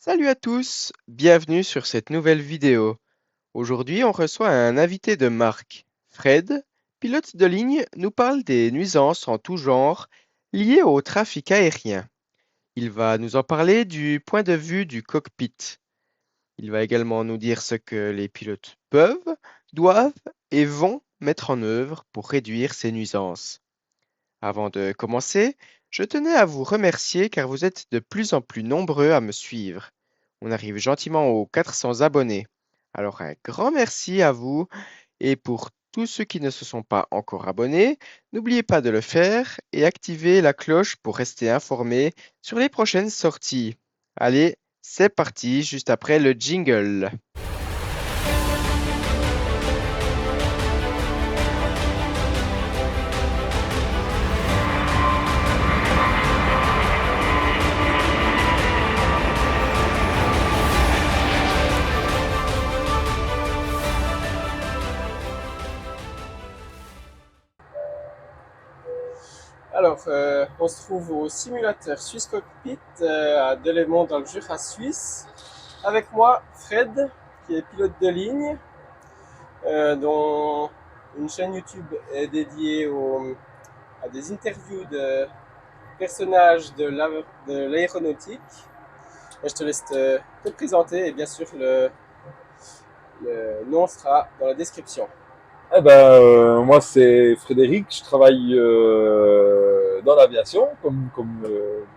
Salut à tous, bienvenue sur cette nouvelle vidéo. Aujourd'hui, on reçoit un invité de marque. Fred, pilote de ligne, nous parle des nuisances en tout genre liées au trafic aérien. Il va nous en parler du point de vue du cockpit. Il va également nous dire ce que les pilotes peuvent, doivent et vont mettre en œuvre pour réduire ces nuisances. Avant de commencer, je tenais à vous remercier car vous êtes de plus en plus nombreux à me suivre. On arrive gentiment aux 400 abonnés. Alors un grand merci à vous et pour tous ceux qui ne se sont pas encore abonnés, n'oubliez pas de le faire et activez la cloche pour rester informé sur les prochaines sorties. Allez, c'est parti juste après le jingle. On se trouve au simulateur Swiss Cockpit à Delémont dans le Jura suisse. Avec moi, Fred, qui est pilote de ligne, dont une chaîne YouTube est dédiée à des interviews de personnages de l'aéronautique. Et je te laisse te présenter et bien sûr le nom sera dans la description. Moi c'est Frédéric, je travaille dans l'aviation, comme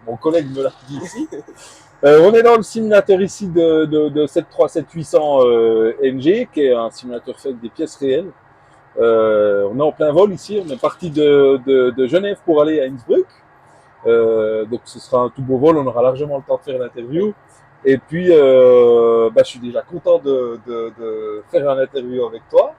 mon collègue me l'a dit ici. On est dans le simulateur ici de 737-800 NG, qui est un simulateur fait avec des pièces réelles. On est en plein vol ici, on est parti de Genève pour aller à Innsbruck. Donc ce sera un tout beau vol, on aura largement le temps de faire l'interview. Et puis, je suis déjà content de faire un interview avec toi.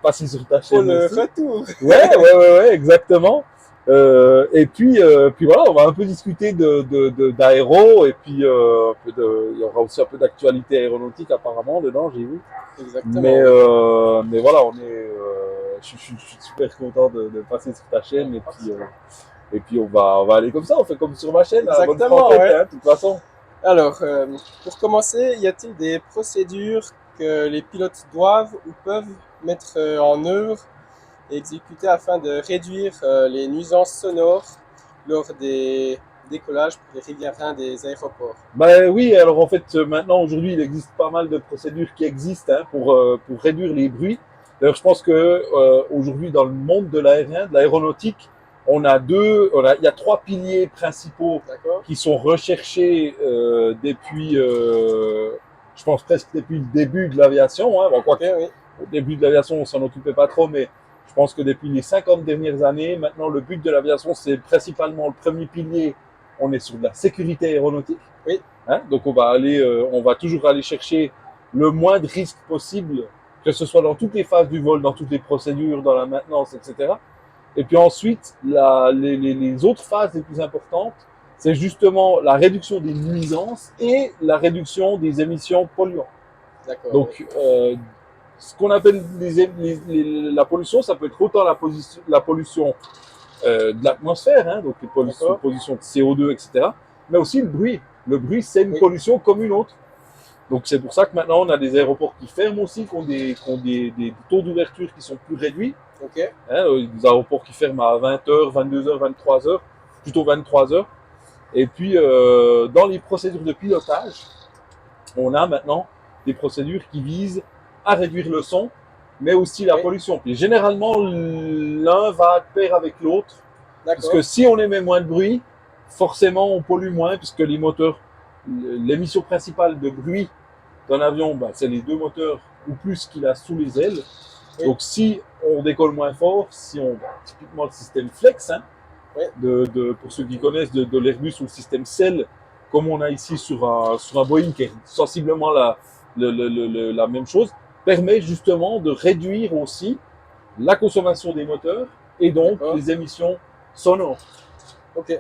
Passer sur ta chaîne. Pour le aussi. retour. Ouais, exactement. Puis voilà, on va un peu discuter d'aéro et puis il y aura aussi un peu d'actualité aéronautique apparemment dedans, j'ai vu. Exactement. Mais voilà, je suis super content de passer sur ta chaîne et puis on va aller comme ça, on fait comme sur ma chaîne. Exactement, à bonne ouais. de toute façon. Alors, pour commencer, y a-t-il des procédures que les pilotes doivent ou peuvent mettre en œuvre et exécuter afin de réduire les nuisances sonores lors des décollages pour les riverains des aéroports? Oui, alors en fait, maintenant, aujourd'hui, il existe pas mal de procédures qui existent pour réduire les bruits. D'ailleurs, je pense que aujourd'hui, dans le monde de l'aérien, de l'aéronautique, il y a trois piliers principaux qui sont recherchés depuis, je pense presque depuis le début de l'aviation. Hein. Bon, Oui. au début de l'aviation, on s'en occupait pas trop, mais je pense que depuis les 50 dernières années, maintenant, le but de l'aviation, c'est principalement le premier pilier. On est sur de la sécurité aéronautique. Oui. Hein, donc on va toujours aller chercher le moins de risques possible, que ce soit dans toutes les phases du vol, dans toutes les procédures, dans la maintenance, etc. Et puis ensuite, les autres phases les plus importantes, c'est justement la réduction des nuisances et la réduction des émissions polluantes. D'accord. Donc, ce qu'on appelle la pollution, ça peut être autant la pollution de l'atmosphère, hein, donc les pollutions de CO2, etc., mais aussi le bruit. Le bruit, c'est une pollution comme une autre. Donc c'est pour ça que maintenant on a des aéroports qui ferment aussi, qui ont des taux d'ouverture qui sont plus réduits. Hein, des aéroports qui ferment à 20h, 22h, 23h, plutôt 23h. Et puis dans les procédures de pilotage, on a maintenant des procédures qui visent à réduire le son, mais aussi la pollution. Puis généralement, l'un va de pair avec l'autre. Parce que si on émet moins de bruit, forcément on pollue moins, puisque les moteurs, l'émission principale de bruit d'un avion, c'est les deux moteurs ou plus qu'il a sous les ailes. Donc si on décolle moins fort, typiquement le système flex, hein, pour ceux qui connaissent de l'Airbus ou le système SEL, comme on a ici sur un Boeing qui est sensiblement la même chose, permet justement de réduire aussi la consommation des moteurs et donc les émissions sonores. Tu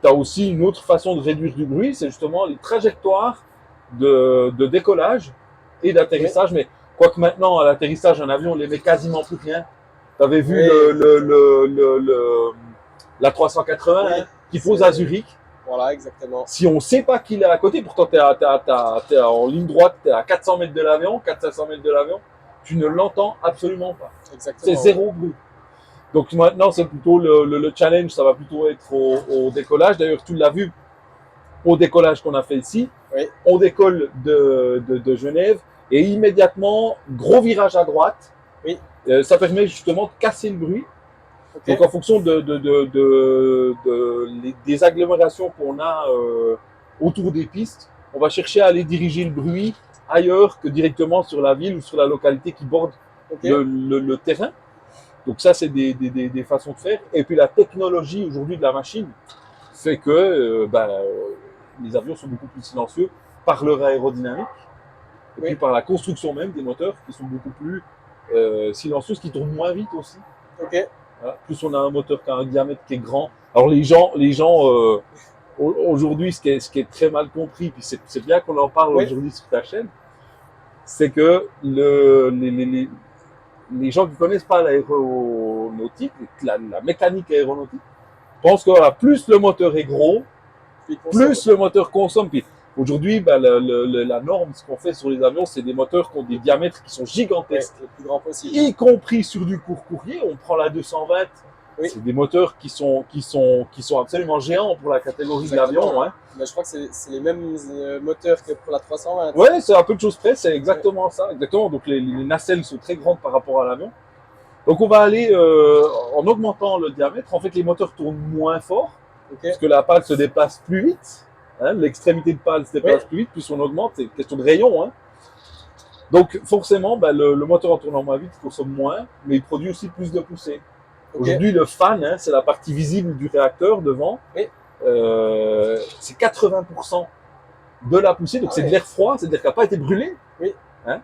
as aussi une autre façon de réduire du bruit, c'est justement les trajectoires de décollage et d'atterrissage. Mais quoique maintenant, à l'atterrissage, un avion, on n'émet quasiment plus rien. Tu avais vu la 380 hein, qui pose à Zurich. Voilà, exactement. Si on ne sait pas qu'il est à côté, pourtant tu es en ligne droite, tu es à 400 mètres de l'avion, 400-500 mètres de l'avion, tu ne l'entends absolument pas. Exactement. C'est zéro bruit. Donc maintenant, c'est plutôt le challenge, ça va plutôt être au décollage. D'ailleurs, tu l'as vu au décollage qu'on a fait ici. Oui. On décolle de Genève et immédiatement, gros virage à droite. Oui. Ça permet justement de casser le bruit. Okay. Donc en fonction des agglomérations qu'on a autour des pistes, on va chercher à aller diriger le bruit ailleurs que directement sur la ville ou sur la localité qui borde le terrain. Donc ça, c'est des façons de faire. Et puis la technologie aujourd'hui de la machine fait que les avions sont beaucoup plus silencieux par leur aérodynamique et puis par la construction même des moteurs qui sont beaucoup plus silencieux, qui tournent moins vite aussi. Okay. Voilà. Plus on a un moteur qui a un diamètre qui est grand. Alors les gens aujourd'hui, ce qui est très mal compris, puis c'est bien qu'on en parle aujourd'hui sur ta chaîne, c'est que les gens qui ne connaissent pas l'aéronautique, la mécanique aéronautique, pensent que voilà, plus le moteur est gros, plus le moteur consomme. Puis aujourd'hui, la norme, ce qu'on fait sur les avions, c'est des moteurs qui ont des diamètres qui sont gigantesques, le plus grand possible. Y compris sur du court courrier. On prend la 220, c'est des moteurs qui sont absolument géants pour la catégorie de l'avion. Hein. Mais je crois que c'est les mêmes moteurs que pour la 320. Ouais, c'est un peu de choses près, c'est exactement ça. Exactement. Donc les nacelles sont très grandes par rapport à l'avion. Donc on va aller en augmentant le diamètre. En fait, les moteurs tournent moins fort, parce que la pale se déplace plus vite. Hein, l'extrémité de pale se déplace plus vite, plus on augmente, c'est une question de rayon. Hein. Donc forcément, le moteur en tournant moins vite consomme moins, mais il produit aussi plus de poussée. Aujourd'hui, le fan, hein, c'est la partie visible du réacteur devant. C'est 80% de la poussée, donc c'est de l'air froid, c'est-à-dire qu'il n'a pas été brûlé. Hein.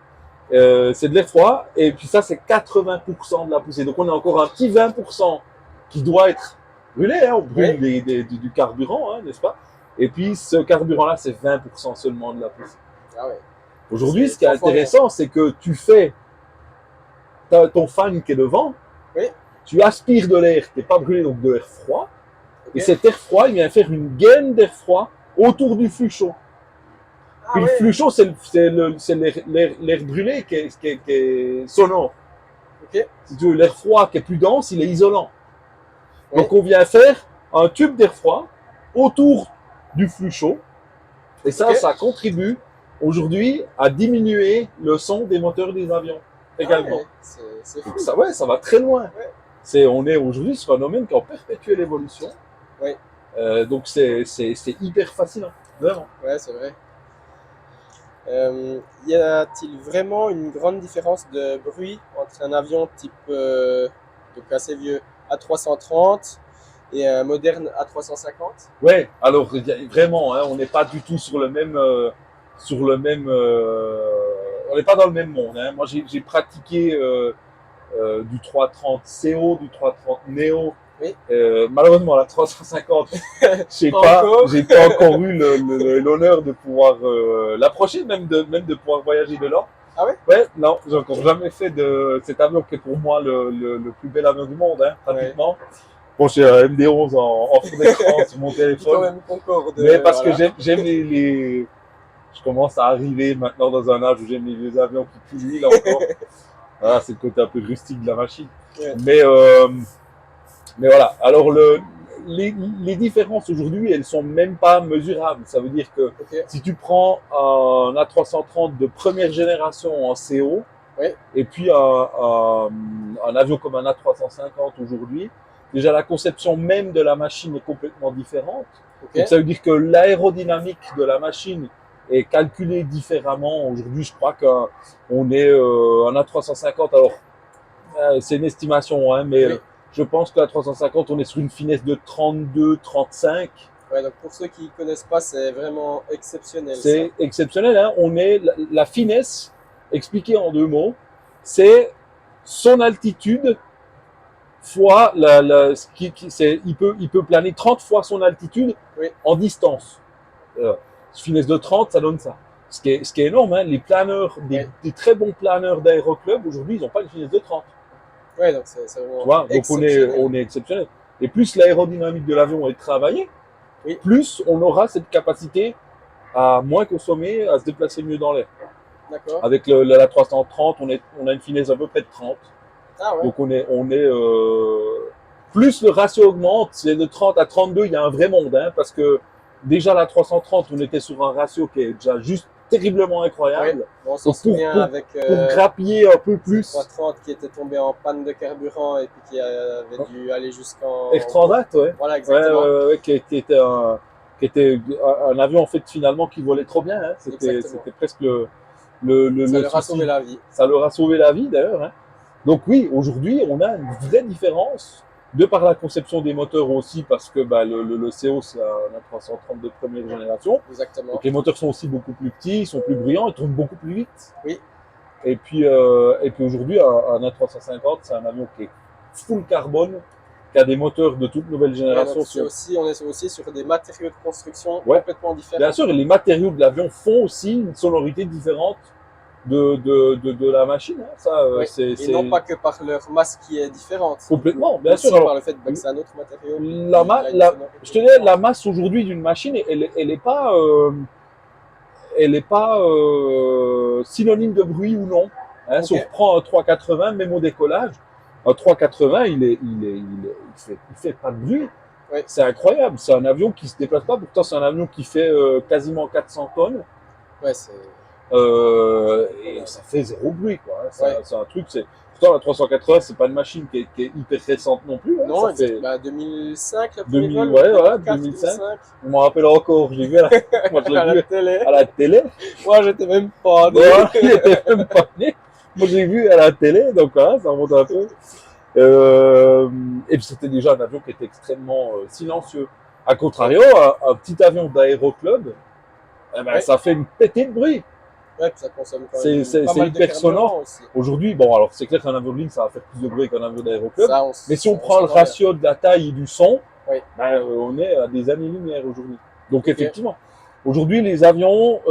C'est de l'air froid, et puis ça, c'est 80% de la poussée. Donc on a encore un petit 20% qui doit être brûlé. Hein. On brûle du carburant, hein, n'est-ce pas? Et puis ce carburant-là, c'est 20% seulement de la poussée. Aujourd'hui, ce qui est intéressant, c'est que tu fais ton fan qui est devant, tu aspires de l'air qui n'est pas brûlé, donc de l'air froid, et cet air froid, il vient faire une gaine d'air froid autour du flux chaud. Puis le flux chaud, c'est l'air brûlé qui est sonore. Si tu veux, l'air froid qui est plus dense, il est isolant. Donc on vient faire un tube d'air froid autour du flux chaud, et ça contribue aujourd'hui à diminuer le son des moteurs des avions également. C'est fou. Donc ça va très loin. On est aujourd'hui sur un domaine qui est en perpétuelle évolution. Donc c'est hyper fascinant, vraiment. Ouais, c'est vrai. Y a-t-il vraiment une grande différence de bruit entre un avion type donc assez vieux A330 et un moderne A350? Ouais, alors vraiment, hein, on n'est pas du tout sur le même, on n'est pas dans le même monde. Hein. Moi, j'ai pratiqué du 330 CO, du 330 Neo. Malheureusement, la 350, j'ai pas encore eu l'honneur de pouvoir l'approcher, même de pouvoir voyager dedans. Ah ouais? Ouais, non, j'ai encore jamais fait de cet avion qui est pour moi le plus bel avion du monde, hein, pratiquement. Bon, j'ai un MD-11 en fond d'écran sur mon téléphone. Quand même Concorde, mais parce que j'aime les. Je commence à arriver maintenant dans un âge où j'aime les vieux avions qui pullulent encore. Voilà, c'est le côté un peu rustique de la machine. Mais voilà. Alors les différences aujourd'hui, elles sont même pas mesurables. Ça veut dire que si tu prends un A330 de première génération en CO, et puis un avion comme un A350 aujourd'hui, déjà la conception même de la machine est complètement différente. Donc ça veut dire que l'aérodynamique de la machine est calculée différemment. Aujourd'hui, je crois qu'on est un A350. Alors c'est une estimation, hein, mais je pense que la 350, on est sur une finesse de 32, 35. Ouais, donc pour ceux qui ne connaissent pas, c'est vraiment exceptionnel. C'est exceptionnel, hein. On est la finesse, expliquée en 2 mots, c'est son altitude fois il peut planer 30 fois son altitude en distance. Finesse de 30, ça donne ça. Ce qui est énorme, hein. Les planeurs, des très bons planeurs d'aéroclub, aujourd'hui, ils n'ont pas une finesse de 30. Ouais, donc c'est vraiment donc on est exceptionnel. Et plus l'aérodynamique de l'avion est travaillée, Oui. plus on aura cette capacité à moins consommer, à se déplacer mieux dans l'air. D'accord. Avec la 330, on a une finesse à peu près de 30. Ah ouais. Donc plus le ratio augmente, c'est de 30 à 32, il y a un vrai monde, hein, parce que déjà la 330, on était sur un ratio qui est déjà juste terriblement incroyable. Ouais. Bon, on s'en Donc souvient avec pour grappiller un peu plus, 330 qui était tombé en panne de carburant et puis qui avait dû aller jusqu'en F-Transat, ouais. Voilà, exactement. Ouais, qui était un avion en fait finalement qui volait trop bien. Hein. C'était presque ça leur a sauvé la vie. Ça leur a sauvé la vie d'ailleurs. Hein. Donc oui, aujourd'hui, on a une vraie différence de par la conception des moteurs aussi, parce que bah, le CO, c'est un 330 de première génération. Exactement. Donc les moteurs sont aussi beaucoup plus petits, ils sont plus bruyants, ils tournent beaucoup plus vite. Oui. Et puis aujourd'hui, un A350, c'est un avion qui est full carbone, qui a des moteurs de toute nouvelle génération. Ouais, on est aussi sur des matériaux de construction complètement différents. Bien sûr, les matériaux de l'avion font aussi une sonorité différente de la machine. Hein. Ça, et non pas que par leur masse qui est différente. Complètement, bien sûr. Alors, par le fait que c'est un autre matériau. Je te dis, la masse aujourd'hui d'une machine, elle est pas synonyme de bruit ou non. Hein, si on reprend un 380, même au décollage, un 380, il fait pas de bruit. Ouais. C'est incroyable. C'est un avion qui se déplace pas. Pourtant, c'est un avion qui fait quasiment 400 tonnes. Ouais, c'est. Et ça fait zéro bruit, quoi. Hein. C'est un truc. Pourtant, la 380, c'est pas une machine qui est hyper récente non plus. Hein. Non, ça fait 2005, la première vol. 2005. Je m'en rappelle encore. J'ai vu à la télé. Moi, j'étais même pas né. Il était même pas né. Moi, j'ai vu à la télé, donc ça remonte un peu. Et puis, c'était déjà un avion qui était extrêmement silencieux. A contrario, un petit avion d'aéroclub, ça fait une pétée de bruit. Ouais, ça consomme quand même c'est hyper sonore. Aujourd'hui, bon, alors c'est clair qu'un avion de ligne, ça va faire plus de bruit qu'un avion d'aéroclub. Mais si on prend le ratio de la taille et du son, on est à des années-lumière aujourd'hui. Donc effectivement, aujourd'hui, les avions,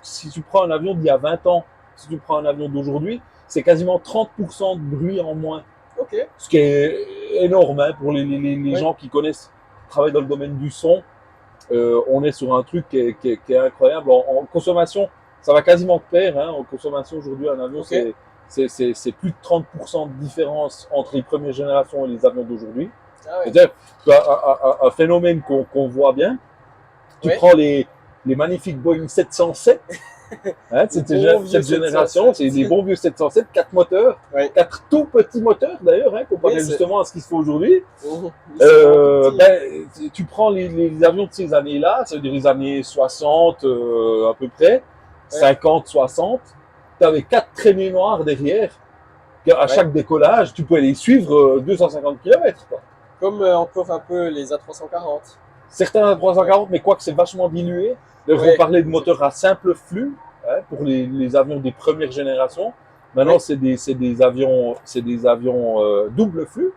si tu prends un avion d'il y a 20 ans, si tu prends un avion d'aujourd'hui, c'est quasiment 30% de bruit en moins. Ce qui est énorme hein, pour les gens qui connaissent, travaillent dans le domaine du son. On est sur un truc qui est incroyable. En consommation, ça va quasiment de pair. Hein. En consommation, aujourd'hui, un avion, c'est plus de 30% de différence entre les premières générations et les avions d'aujourd'hui. Ah ouais. C'est-à-dire un phénomène qu'on voit bien. Tu prends les magnifiques Boeing 707, hein, cette génération, c'est des bons vieux 707, 4 moteurs, 4 tout petits moteurs d'ailleurs, hein, comparé justement à ce qui se fait aujourd'hui. Tu prends les avions de ces années-là, ça veut dire les années 60 à peu près, 50, 60, tu avais 4 traînées noires derrière, à chaque décollage, tu pouvais les suivre 250 km. Quoi. Comme encore un peu les A340. Certains A340, mais quoique c'est vachement dilué. On parlait de moteurs à simple flux hein, pour les avions des premières générations. Maintenant, c'est des avions double flux,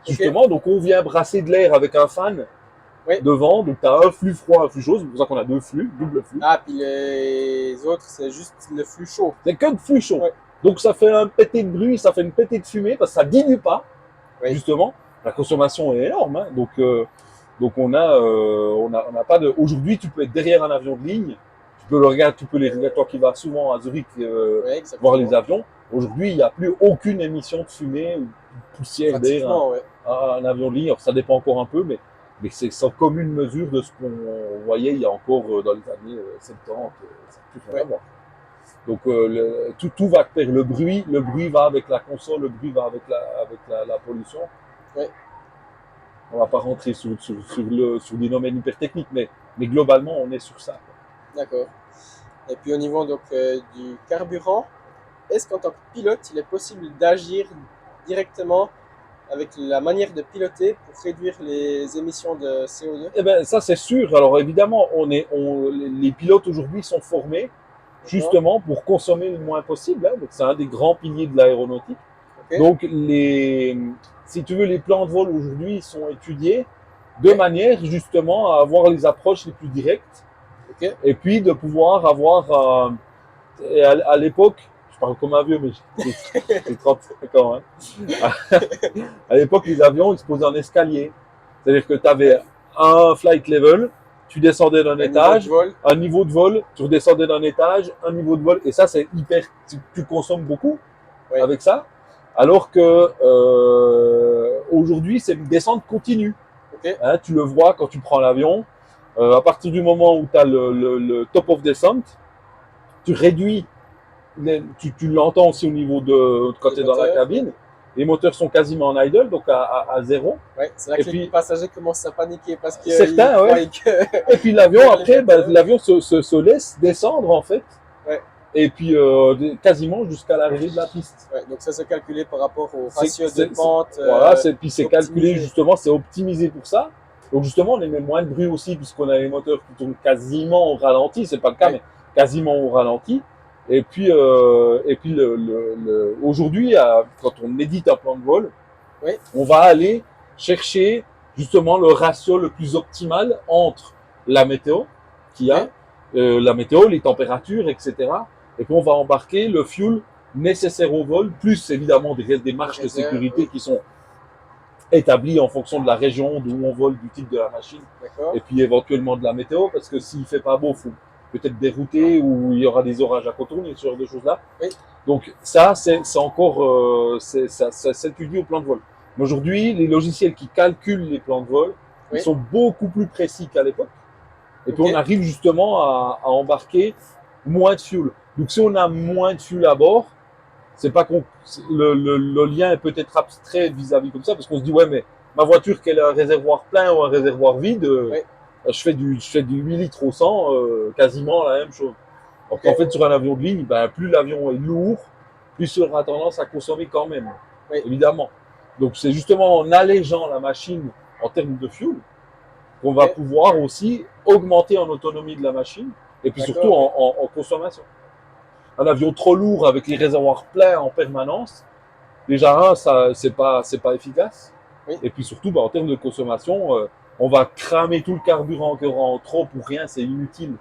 justement. Donc, on vient brasser de l'air avec un fan devant. Donc, tu as un flux froid, un flux chaud. C'est pour ça qu'on a deux flux, double flux. Ah, puis les autres, c'est juste le flux chaud. C'est que de flux chaud. Donc, ça fait un pété de bruit, ça fait une pétée de fumée parce que ça dilue pas, justement. La consommation est énorme. Hein. Donc on a pas de. Aujourd'hui, tu peux être derrière un avion de ligne. Tu peux les regarder, toi qui vas souvent à Zurich voir les avions. Aujourd'hui, il n'y a plus aucune émission de fumée ou de poussière derrière un avion de ligne. Alors, ça dépend encore un peu, mais c'est sans commune mesure de ce qu'on voyait il y a encore dans les années 70. Ça n'a plus rien à voir. Donc tout va faire. Le bruit va avec la console, le bruit va avec la pollution. On ne va pas rentrer sur des domaines hyper techniques, mais globalement, on est sur ça. D'accord. Et puis au niveau donc, du carburant, est-ce qu'en tant que pilote, il est possible d'agir directement avec la manière de piloter pour réduire les émissions de CO2? Eh ben, ça, c'est sûr. Alors évidemment, les pilotes aujourd'hui sont formés justement pour consommer le moins possible. Hein. Donc, c'est un des grands piliers de l'aéronautique. Donc, si tu veux, les plans de vol aujourd'hui sont étudiés de manière justement à avoir les approches les plus directes et puis de pouvoir avoir, à l'époque, je parle comme un vieux, mais j'ai 35 ans, hein. À l'époque, les avions, ils se posaient en escalier. C'est-à-dire que tu avais un flight level, tu descendais d'un étage, niveau de vol. un niveau de vol, tu redescendais d'un étage, un niveau de vol, et ça c'est hyper, tu consommes beaucoup Oui. avec ça, alors que aujourd'hui c'est une descente continue. Ok. Hein, tu le vois quand tu prends l'avion, à partir du moment où tu as le top of descent, tu réduis, tu l'entends aussi au niveau de quand tu es dans la cabine, les moteurs sont quasiment en idle, donc à zéro. Ouais, c'est là Et que puis, les passagers commencent à paniquer parce que certains, ouais. que... Et puis l'avion, après, l'avion se laisse descendre en fait. Ouais. Et puis quasiment jusqu'à l'arrivée de la piste. Ouais, donc ça c'est calculé par rapport au ratio de pente. Voilà, puis c'est calculé optimisé. justement, c'est optimisé pour ça. Donc justement, on émet moins de bruit aussi puisqu'on a les moteurs qui tournent quasiment au ralenti. C'est pas le cas, Ouais. mais quasiment au ralenti. Et puis aujourd'hui, quand on médite un plan de vol, Oui. on va aller chercher justement le ratio le plus optimal entre la météo qu'il y a, la météo, les températures, etc. Et puis on va embarquer le fuel nécessaire au vol, plus évidemment des marges de sécurité qui sont établies en fonction de la région d'où on vole, du type de la machine, et puis éventuellement de la météo, parce que s'il fait pas beau, faut peut-être dérouter ou il y aura des orages à contourner, ce genre de choses-là. Oui. Donc ça, c'est encore, ça s'étudie au plan de vol. Aujourd'hui, les logiciels qui calculent les plans de vol, ils sont beaucoup plus précis qu'à l'époque. Et puis on arrive justement à embarquer moins de fuel. Donc si on a moins de fuel à bord, c'est pas qu'on le lien est peut-être abstrait vis-à-vis comme ça, parce qu'on se dit ouais, mais ma voiture qu'elle a un réservoir plein ou un réservoir vide, je fais du 8 litres au 100, quasiment la même chose. Donc en fait sur un avion de ligne, ben, plus l'avion est lourd, plus il aura tendance à consommer quand même, évidemment. Donc c'est justement en allégeant la machine en termes de fuel qu'on va pouvoir aussi augmenter en autonomie de la machine et puis surtout en consommation. Un avion trop lourd avec les réservoirs pleins en permanence, déjà ça c'est pas efficace. Et puis surtout en termes de consommation, on va cramer tout le carburant qu'il y aura en trop pour rien, c'est inutile.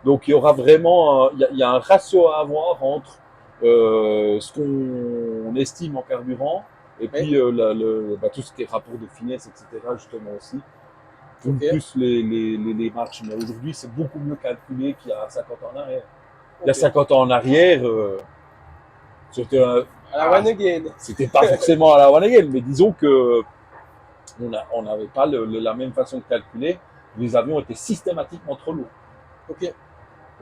Donc il y aura vraiment il y a un ratio à avoir entre ce qu'on estime en carburant et puis tout ce qui est rapport de finesse, etc. justement aussi. Plus les marches. Mais aujourd'hui, c'est beaucoup mieux calculé qu'il y a 50 ans en arrière. Il y a 50 ans en arrière, c'était à la one again. C'était pas forcément à la one again, mais disons que on n'avait pas la même façon de calculer. Les avions étaient systématiquement trop lourds.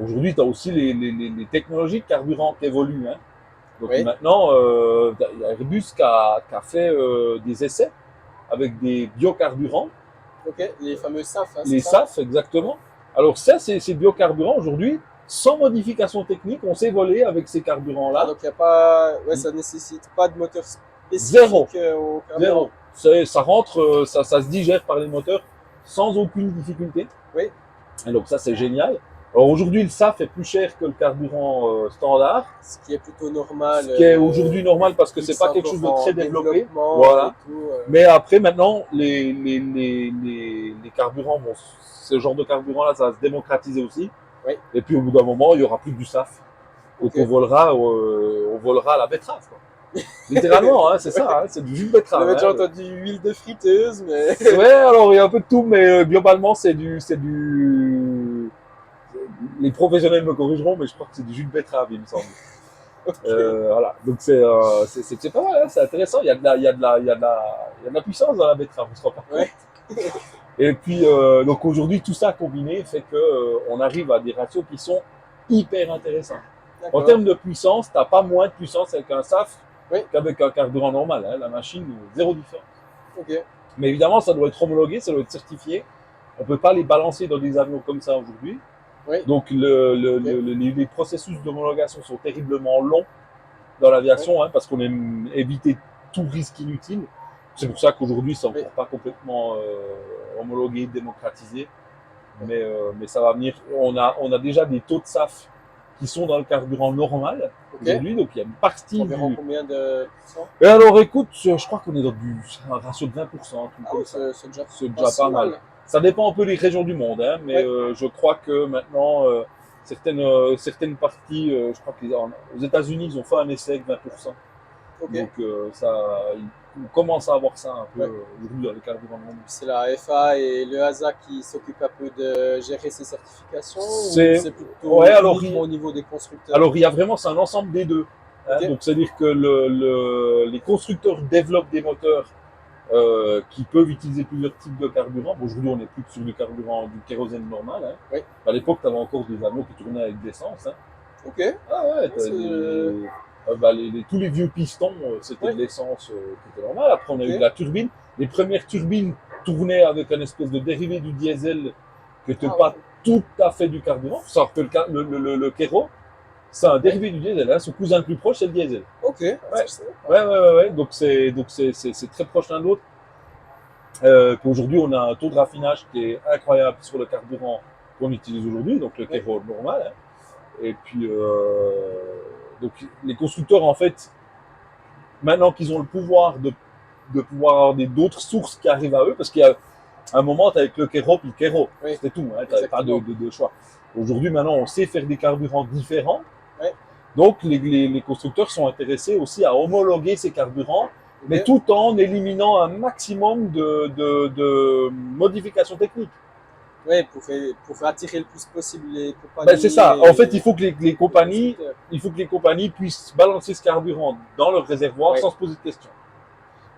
Aujourd'hui, tu as aussi les technologies de carburant qui évoluent. Hein. Donc maintenant, il y a Airbus qui a fait des essais avec des biocarburants. Les fameux SAF. Hein, les SAF, exactement. Alors ça, ces biocarburants aujourd'hui, sans modification technique, on sait voler avec ces carburants-là. Donc il y a pas, ça nécessite pas de moteur spécifique. Zéro. Zéro. Ça rentre, ça se digère par les moteurs sans aucune difficulté. Et donc ça, c'est génial. Alors aujourd'hui, le SAF est plus cher que le carburant standard. Ce qui est plutôt normal. Ce qui est aujourd'hui normal parce que c'est pas quelque chose de très développé. Voilà. Mais après, maintenant, les carburants, ce genre de carburant-là, ça va se démocratiser aussi. Et puis au bout d'un moment, il y aura plus que du SAF. Donc on volera à la betterave, quoi. Littéralement, hein, c'est ça, hein, c'est du jus de betterave. J'avais déjà entendu huile de friteuse, mais. Ouais, alors il y a un peu de tout, mais globalement, c'est du. Les professionnels me corrigeront, mais je crois que c'est du jus de betterave, il me semble. Voilà, donc c'est pas mal, hein, c'est intéressant. Il y a de la puissance dans la betterave, on se rend pas compte. Et puis donc aujourd'hui, tout ça combiné fait que on arrive à des ratios qui sont hyper intéressants. En termes de puissance, t'as pas moins de puissance avec un SAF qu'avec un carburant normal. Hein. La machine, zéro différence. Mais évidemment, ça doit être homologué, ça doit être certifié. On peut pas les balancer dans des avions comme ça aujourd'hui. Donc les processus d'homologation sont terriblement longs dans l'aviation, hein, parce qu'on aime éviter tout risque inutile. C'est pour ça qu'aujourd'hui, c'est encore pas complètement homologué, démocratisé. Mais ça va venir. On a déjà des taux de SAF qui sont dans le carburant normal aujourd'hui, donc il y a une partie environ combien de pourcents? Et alors écoute, je crois qu'on est dans un ratio de 20%. C'est déjà pas mal. Ça dépend un peu des régions du monde, hein, mais je crois que maintenant, certaines parties, je crois qu'aux États-Unis, ils ont fait un essai avec 20%. Donc on commence à avoir ça un peu aujourd'hui dans les carburants normaux. C'est la FA et le ASA qui s'occupent un peu de gérer ces certifications ou C'est- c'est plutôt ouais, alors, uniquement au niveau des constructeurs? Alors, il y a vraiment, c'est un ensemble des deux. Hein. Ok. Donc, c'est-à-dire que les constructeurs développent des moteurs qui peuvent utiliser plusieurs types de carburant. Bon, aujourd'hui, on n'est plus que sur du carburant, du kérosène normal. Hein. Oui. À l'époque, tu avais encore des avions qui tournaient avec de l'essence. Hein. Ok. Ah ouais, C'est- tous les vieux pistons, c'était Ouais. de l'essence qui était normale. Après, on a Ok. eu de la turbine. Les premières turbines tournaient avec un espèce de dérivé du diesel qui n'était pas ouais. tout à fait du carburant. Faut savoir que le kéro, c'est un dérivé du diesel. Hein. Son cousin le plus proche, c'est le diesel. Ok. Ouais. Ouais. Donc c'est très proche l'un de l'autre. Puis aujourd'hui, on a un taux de raffinage qui est incroyable sur le carburant qu'on utilise aujourd'hui, donc le kéro normal. Hein. Et puis, donc les constructeurs, en fait, maintenant qu'ils ont le pouvoir de pouvoir avoir d'autres sources qui arrivent à eux, parce qu'il y a un moment, avec le kéro puis le kéro, Oui. c'était tout, hein, tu n'avais pas de choix. Aujourd'hui, maintenant, on sait faire des carburants différents. Ouais. Donc, les constructeurs sont intéressés aussi à homologuer ces carburants, mais tout en éliminant un maximum de modifications techniques. Ouais, pour faire attirer le plus possible les compagnies. C'est ça. En fait, il faut que les compagnies puissent balancer ce carburant dans leur réservoir sans se poser de questions.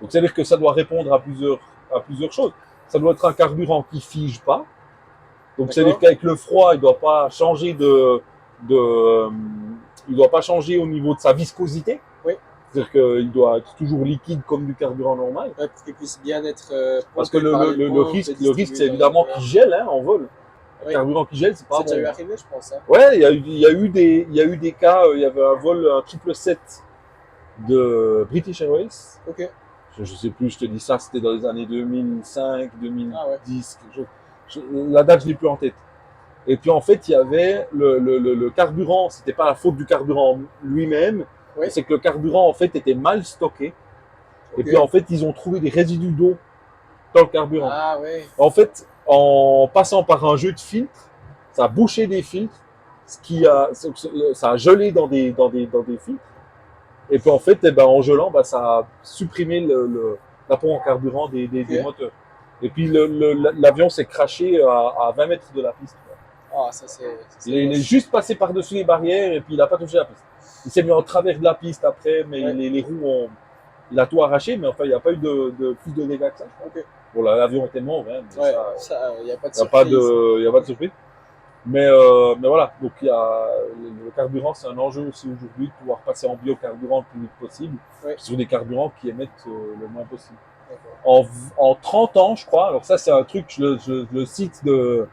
Donc, c'est-à-dire que ça doit répondre à plusieurs choses. Ça doit être un carburant qui fige pas. Donc, c'est-à-dire qu'avec le froid, il ne doit pas changer il doit pas changer au niveau de sa viscosité. Oui. C'est-à-dire qu'il doit être toujours liquide comme du carburant normal. Ouais, pour qu'il puisse bien être. Parce que le risque, c'est évidemment qu'il gèle hein, en vol. Un carburant qui gèle, c'est pas bon. C'est déjà eu arrivé, je pense. Hein. Ouais, il y a eu des cas. Il y avait un vol, un 777 de British Airways. Ok. Je sais plus, je te dis ça, c'était dans les années 2005, 2010, quelque chose. La date, je l'ai plus en tête. Et puis en fait, il y avait le carburant, c'était pas la faute du carburant lui-même, c'est que le carburant en fait était mal stocké. Et puis en fait, ils ont trouvé des résidus d'eau dans le carburant. Ah ouais. En fait, en passant par un jeu de filtres, ça a bouché des filtres, ça a gelé dans des filtres. Et puis en fait, en gelant, ça a supprimé l'apport en carburant des moteurs. Et puis l'avion s'est crashé à 20 mètres de la piste. Ah, ça c'est. Il est juste passé par-dessus les barrières et puis il n'a pas touché la piste. Il s'est mis en travers de la piste après, mais les roues il a tout arraché, mais enfin il n'y a pas eu de plus de dégâts que ça. Bon, l'avion était mort, hein, mais il n'y a pas de surprise. Il n'y a pas de surprise. Mais voilà, donc le carburant, c'est un enjeu aussi aujourd'hui de pouvoir passer en biocarburant le plus vite possible sur des carburants qui émettent le moins possible. En 30 ans, je crois, alors ça c'est un truc, je le cite d'un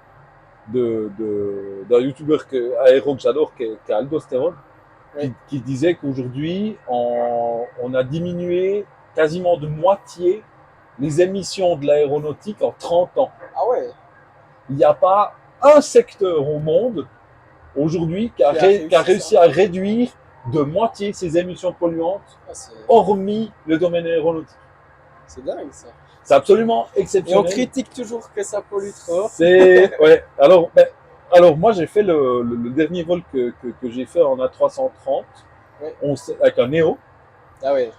youtubeur aéro que j'adore, qui est Aldostérone, qui disait qu'aujourd'hui, on a diminué quasiment de moitié les émissions de l'aéronautique en 30 ans. Ah ouais. Il n'y a pas un secteur au monde aujourd'hui qui a réussi à réduire de moitié ses émissions polluantes, hormis le domaine aéronautique. C'est dingue ça. C'est absolument exceptionnel. Et on critique toujours que ça pollue trop. Ouais. Alors moi j'ai fait le dernier vol que j'ai fait en A330 avec un Neo. Ah ouais.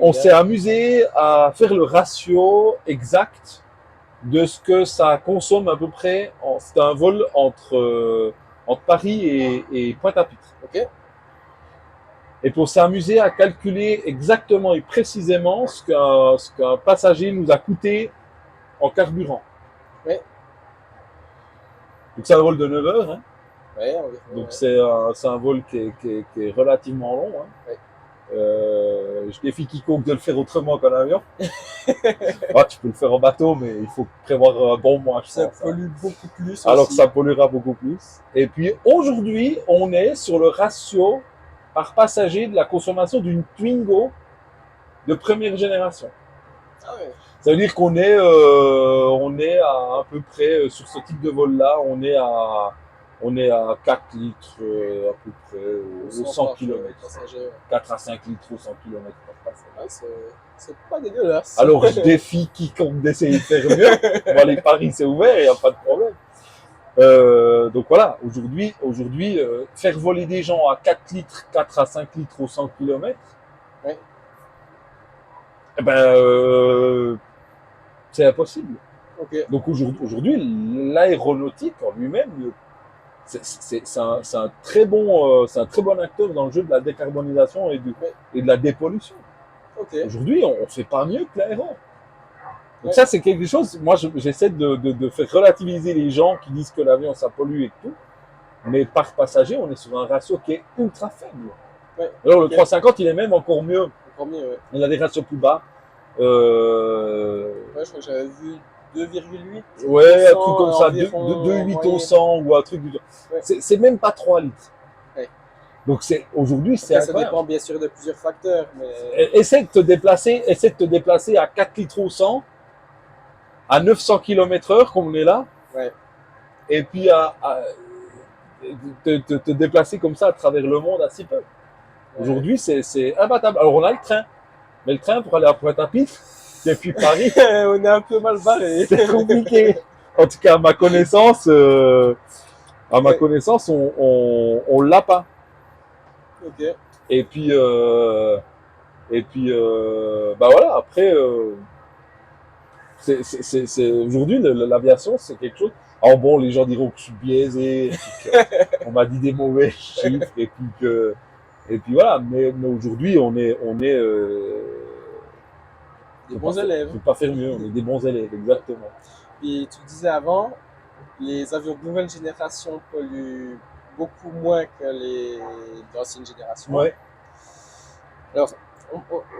On s'est amusé à faire le ratio exact de ce que ça consomme à peu près. C'était un vol entre Paris et Pointe-à-Pitre. Ok. Et puis on s'est amusé à calculer exactement et précisément ce qu'un passager nous a coûté en carburant. Oui. Donc c'est un vol de 9 heures. Hein. Ouais, donc c'est un vol qui est relativement long. Hein. Ouais. Je défie quiconque de le faire autrement qu'en avion. Tu peux le faire en bateau, mais il faut prévoir un bon mois. Ça pollue beaucoup plus. Alors aussi. que ça polluera beaucoup plus. Et puis aujourd'hui, on est sur le ratio par passager de la consommation d'une Twingo de première génération. Ah ouais. Ça veut dire qu'on est, à peu près, sur ce type de vol-là, on est à 4 litres à peu près au 100 km. 4 à 5 litres au 100 km par passager. C'est pas dégueulasse. Alors je défie quiconque d'essayer de faire mieux. Moi, les paris, c'est ouvert, il n'y a pas de problème. Donc voilà, aujourd'hui, faire voler des gens à 4 à 5 litres au 100 km, Eh ben, c'est impossible. Ok. Donc aujourd'hui, l'aéronautique en lui-même, c'est un très bon acteur dans le jeu de la décarbonisation Ouais. et de la dépollution. Ok. Aujourd'hui, on ne fait pas mieux que l'aéro. Donc Ouais. ça, c'est quelque chose, moi j'essaie de faire relativiser les gens qui disent que l'avion ça pollue et tout, mais par passager, on est sur un ratio qui est ultra faible. Ouais. Alors le Ok. 350, il est même encore mieux, Encore mieux, ouais. il a des ratios plus bas. Ouais, je crois que j'avais vu 2,8 Ouais, un truc comme ça, environ en 2,8 au moyenne. 100 ou un truc du genre. Ouais. C'est même pas 3 litres. Ouais. Donc aujourd'hui, c'est Après, ça incroyable. dépend bien sûr de plusieurs facteurs, mais Essaie de te déplacer à 4 litres au 100, à 900 km/h, comme on est là, ouais. et puis te déplacer comme ça à travers le monde à si peu. Aujourd'hui, c'est imbattable. Alors, on a le train, mais le train pour aller à Pointe-à-Pitre, depuis Paris, On est un peu mal barré. c'est compliqué. En tout cas, à ma Ouais. connaissance, on l'a pas. Ok. Et puis, bah voilà, après, aujourd'hui, l'aviation, c'est quelque chose. Alors bon, les gens diront que je suis biaisé, on m'a dit des mauvais chiffres, et puis voilà. Mais aujourd'hui, Des bons élèves. faut pas faire mieux, on est des bons élèves, exactement. Puis tu disais avant, les avions de nouvelle génération polluent beaucoup moins que les d'ancienne génération. Ouais. Alors,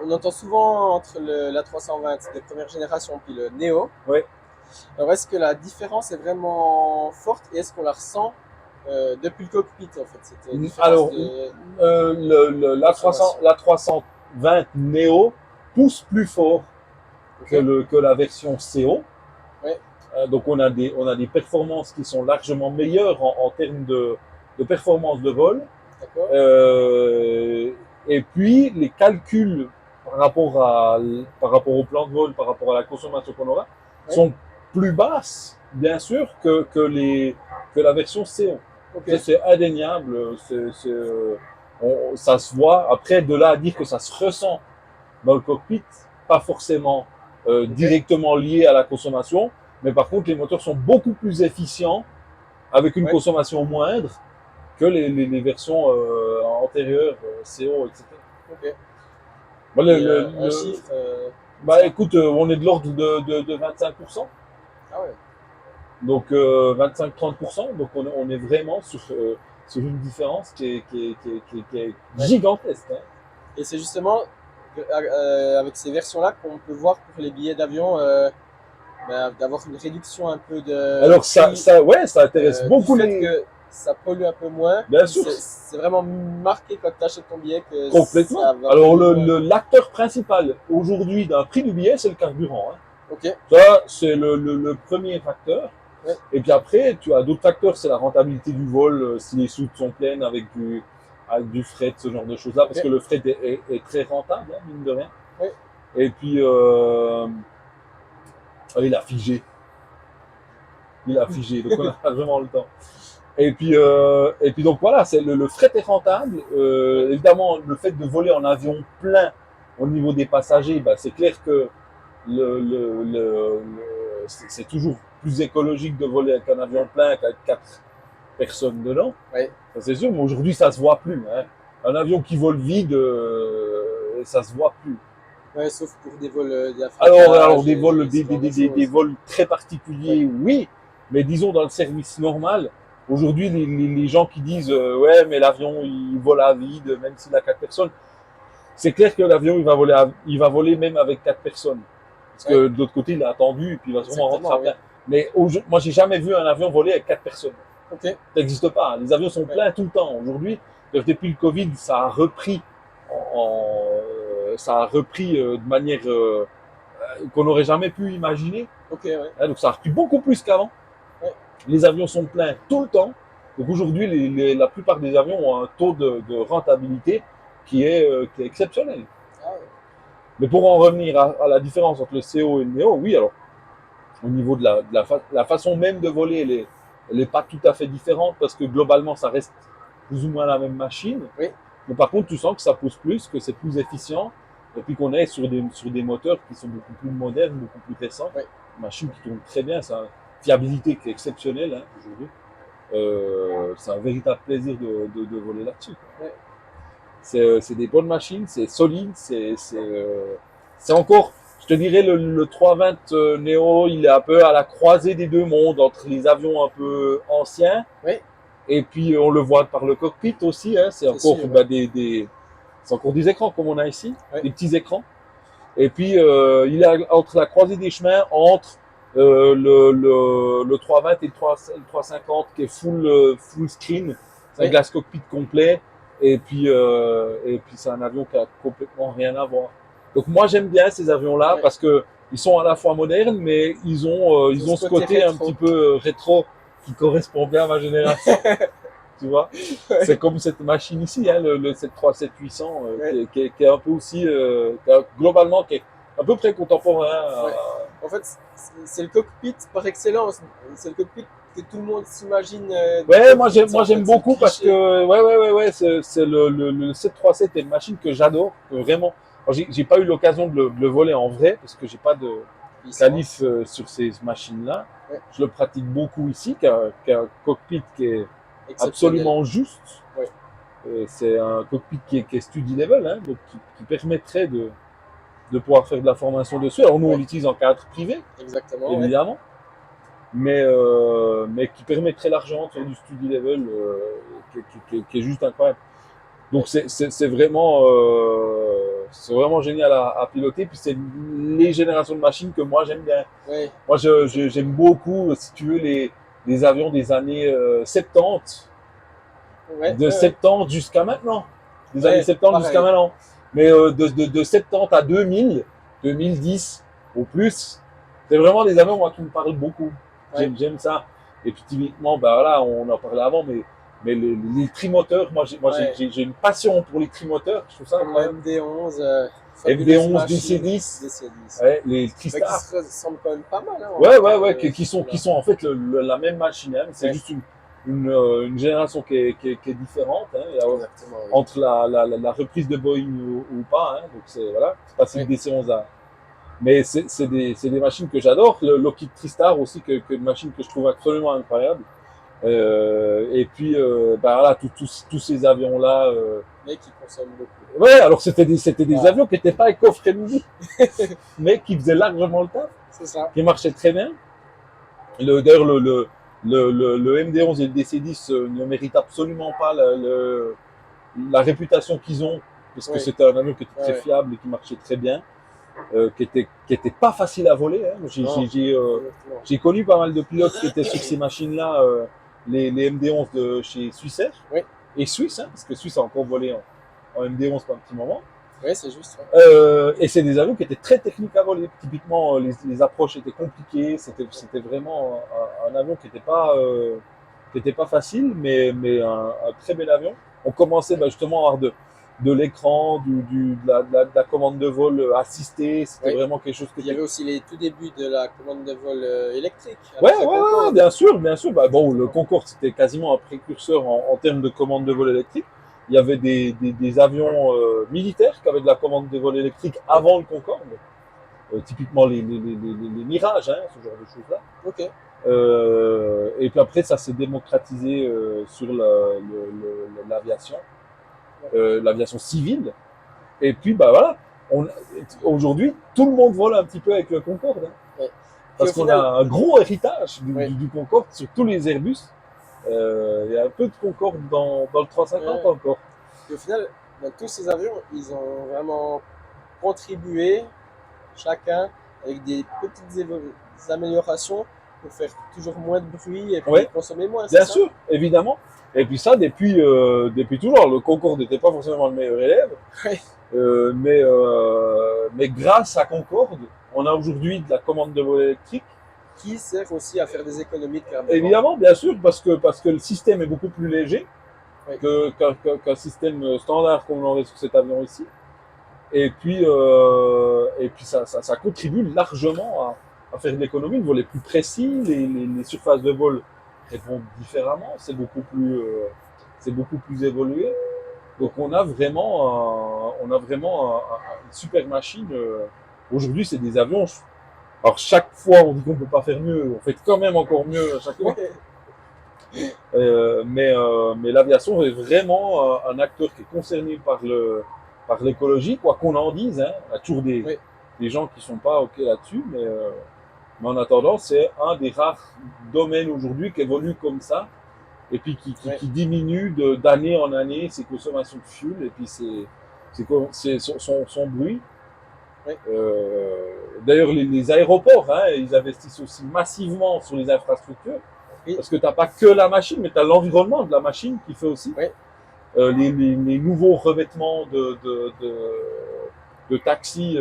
on entend souvent entre l'A320 de première génération puis le Neo. Ouais. Alors, est-ce que la différence est vraiment forte et est-ce qu'on la ressent depuis le cockpit en fait cette différence Alors, de la 320 Neo pousse plus fort que la version CO. Ouais. Donc on a des performances qui sont largement meilleures en termes de performance de vol. D'accord. Et puis les calculs par rapport au plan de vol, par rapport à la consommation qu'on aura, Ouais. sont plus basses, bien sûr, que la version CO. Ok. Ça, c'est indéniable. Ça se voit. Après, de là à dire que ça se ressent dans le cockpit, pas forcément directement lié à la consommation, mais par contre, les moteurs sont beaucoup plus efficients avec une Ouais. consommation moindre que les versions antérieures, CO, etc. Ok. Bah, Et un chiffre. bah écoute, on est de l'ordre de 25%. Ah ouais. Donc 25-30%. Donc on est vraiment sur une différence qui est gigantesque. Hein. Et c'est justement avec ces versions-là qu'on peut voir pour les billets d'avion d'avoir une réduction un peu de Alors prix, ça intéresse beaucoup du fait les. que ça pollue un peu moins. Bien sûr. C'est vraiment marqué quand tu achètes ton billet que Complètement. ça va Alors polluer moins. l'acteur principal aujourd'hui d'un prix du billet, c'est le carburant. Hein. Ok. Ça, c'est le premier facteur. Ouais. Et puis après, tu as d'autres facteurs, c'est la rentabilité du vol, si les soutes sont pleines avec du fret, ce genre de choses-là, parce Ok. que le fret est très rentable, hein, mine de rien. Ouais. Et puis, il a figé. Il a figé, donc on a vraiment le temps. Et puis donc voilà, c'est le fret est rentable. Évidemment, le fait de voler en avion plein au niveau des passagers, bah, c'est clair que c'est toujours plus écologique de voler avec un avion plein qu'avec 4 personnes dedans. Ouais. Ça, c'est sûr, mais aujourd'hui, ça se voit plus. Hein. Un avion qui vole vide, ça se voit plus. Ouais, sauf pour des vols d'affrétage. Alors des vols, des choses. vols très particuliers, oui, mais disons dans le service normal. Aujourd'hui, les gens qui disent ouais, mais l'avion il vole à vide, même s'il a 4 personnes, c'est clair que l'avion il va voler même avec 4 personnes. Parce que de l'autre côté, il a attendu et puis il va sûrement rentrer à plein. Mais moi, j'ai jamais vu un avion voler avec 4 personnes. Ok. Ça n'existe pas. Les avions sont pleins tout le temps. Aujourd'hui, depuis le Covid, ça a repris de manière qu'on n'aurait jamais pu imaginer. Ok, ouais. Hein, donc ça a repris beaucoup plus qu'avant. Ouais. Les avions sont pleins tout le temps. Donc aujourd'hui, la plupart des avions ont un taux de rentabilité qui est exceptionnel. Ah ouais. Mais pour en revenir à la différence entre le CO et le NEO, oui, alors au niveau de la façon même de voler, elle est pas tout à fait différente parce que globalement, ça reste plus ou moins la même machine. Oui. Mais par contre, tu sens que ça pousse plus, que c'est plus efficient et puis qu'on est sur des moteurs qui sont beaucoup plus modernes, beaucoup plus récents. Ouais. Machine qui tourne très bien, c'est une fiabilité qui est exceptionnelle hein, aujourd'hui. C'est un véritable plaisir de voler là-dessus. Ouais. C'est des bonnes machines, c'est solide, c'est encore, je te dirais, le 320 Neo, il est un peu à la croisée des deux mondes, entre les avions un peu anciens, Ouais. et puis on le voit par le cockpit aussi, hein, c'est encore sûr, bah, c'est encore des écrans comme on a ici, Ouais. des petits écrans. Et puis il est entre la croisée des chemins, entre le 320 et le 350 qui est full screen, c'est un Ouais. glass cockpit complet, et puis c'est un avion qui a complètement rien à voir. Donc moi j'aime bien ces avions-là Ouais. parce que ils sont à la fois modernes, mais ils ont ce côté un rétro. petit peu rétro qui correspond bien à ma génération. Tu vois, Ouais. c'est comme cette machine ici, hein, le 737-800, Ouais. qui est un peu aussi, globalement, qui est à peu près contemporain. Ouais. En fait, c'est le cockpit par excellence. C'est le cockpit que tout le monde s'imagine. Ouais, cockpit, moi en fait, j'aime c'est le beaucoup parce cliché. que, ouais, c'est le 737 est une machine que j'adore, que vraiment. Alors, j'ai pas eu l'occasion de le voler en vrai parce que j'ai pas de Licence. qualif sur ces machines-là. Ouais. Je le pratique beaucoup ici, qu'un cockpit qui est Exceptionnel. absolument juste. Ouais. C'est un cockpit qui est study level, hein, donc qui permettrait de pouvoir faire de la formation dessus. Alors nous, on Ouais. l'utilise en cadre privé, Exactement. Ouais. évidemment, mais qui permettrait largement de faire du study level, qui est juste incroyable. Donc Ouais. c'est vraiment génial à piloter. Puis c'est les générations de machines que moi j'aime bien. Ouais. Moi j'aime beaucoup, si tu veux, les avions des années 70, Ouais. de Ouais. 70 jusqu'à maintenant. Des Ouais, années 70 pareil. jusqu'à maintenant. Mais de 70 à 2000, 2010 au plus, c'est vraiment des avions moi, qui me parlent beaucoup. Ouais. J'aime ça. Et puis typiquement, bah, voilà, on en parlait avant, mais les trimoteurs, Ouais. j'ai une passion pour les trimoteurs. Je trouve ça Comme la incroyable. MD11, fabuleuse FD11, machine. DC10, DC10. ouais, les Mais qui Tristar. se ressemblent quand même pas mal. Hein, en Ouais, tout ouais, cas, ouais, qui sont en fait la même machine. Hein. C'est Ouais. juste une génération qui est différente. Hein. Il y a- Exactement. Oui. entre la reprise de Boeing ou pas. Hein. Donc c'est voilà, c'est pas si le Ouais. DC-11 a. Mais c'est des machines que j'adore. Le Lockheed Tristar aussi, que une machine que je trouve absolument incroyable. Et puis bah voilà, tous ces avions là. Mais qui consomment beaucoup. Ouais, alors c'était des Voilà. avions qui n'étaient pas éco-friendly, mais qui faisaient largement le taf, C'est ça. qui marchaient très bien. D'ailleurs, le MD11 et le DC-10 ne méritent absolument pas la réputation qu'ils ont, parce que Oui. c'était un avion qui était très Ouais. fiable et qui marchait très bien, qui était pas facile à voler. Hein. Non. Exactement. J'ai connu pas mal de pilotes qui étaient sur ces machines-là, les MD-11 de chez Swissair, Oui. et Suisse, hein, parce que Suisse a encore volé en MD-11 pendant un petit moment. Oui, c'est juste. Ouais. Et c'est des avions qui étaient très techniques à voler. Typiquement, les approches étaient compliquées. C'était vraiment un avion qui était pas facile, mais un très bel avion. On commençait bah, justement à avoir de l'écran, de la commande de vol assistée. C'était Oui. vraiment quelque chose qui Il y avait aussi les tout débuts de la commande de vol électrique. Ouais, avec le ouais, ouais, Concorde. bien sûr, bien sûr. Bah, bon, le Concorde, c'était quasiment un précurseur en termes de commande de vol électrique. Il y avait des avions militaires qui avaient de la commande de vol électrique avant le Concorde. Typiquement les Mirages, hein, ce genre de choses-là. Ok. Et puis après, ça s'est démocratisé sur l'aviation, l'aviation civile. Et puis, bah voilà, aujourd'hui, tout le monde vole un petit peu avec le Concorde. Hein. Ouais. Parce qu'on a un gros héritage du Concorde sur tous les Airbus. Il y a un peu de Concorde dans le 350 Ouais. encore. Et au final, dans tous ces avions, ils ont vraiment contribué, chacun, avec des petites améliorations pour faire toujours moins de bruit et puis Ouais. consommer moins. Bien C'est ça. sûr, évidemment. Et puis ça, depuis toujours. Le Concorde n'était pas forcément le meilleur élève. Ouais. Mais grâce à Concorde, on a aujourd'hui de la commande de vol électrique. Qui sert aussi à faire des économies de carburant. Évidemment, bien sûr, parce que le système est beaucoup plus léger Oui. qu'un système standard comme on aurait sur cet avion ici. Et puis ça contribue largement à faire de l'économie, de voler plus précis, les surfaces de vol répondent différemment, c'est beaucoup plus évolué. Donc on a vraiment, une super machine. Aujourd'hui, c'est des avions. Alors chaque fois, on dit qu'on peut pas faire mieux. On fait quand même encore mieux à chaque fois. Mais l'aviation est vraiment un acteur qui est concerné par l'écologie, quoi qu'on en dise. Hein. Il y a toujours des gens qui sont pas OK là-dessus, mais en attendant, c'est un des rares domaines aujourd'hui qui évolue comme ça, et puis qui diminue d'année en année ses consommations de fuel, et puis son bruit. D'ailleurs, les aéroports, hein, ils investissent aussi massivement sur les infrastructures. Parce que tu n'as pas que la machine, mais tu as l'environnement de la machine qui fait aussi. Les nouveaux revêtements de taxis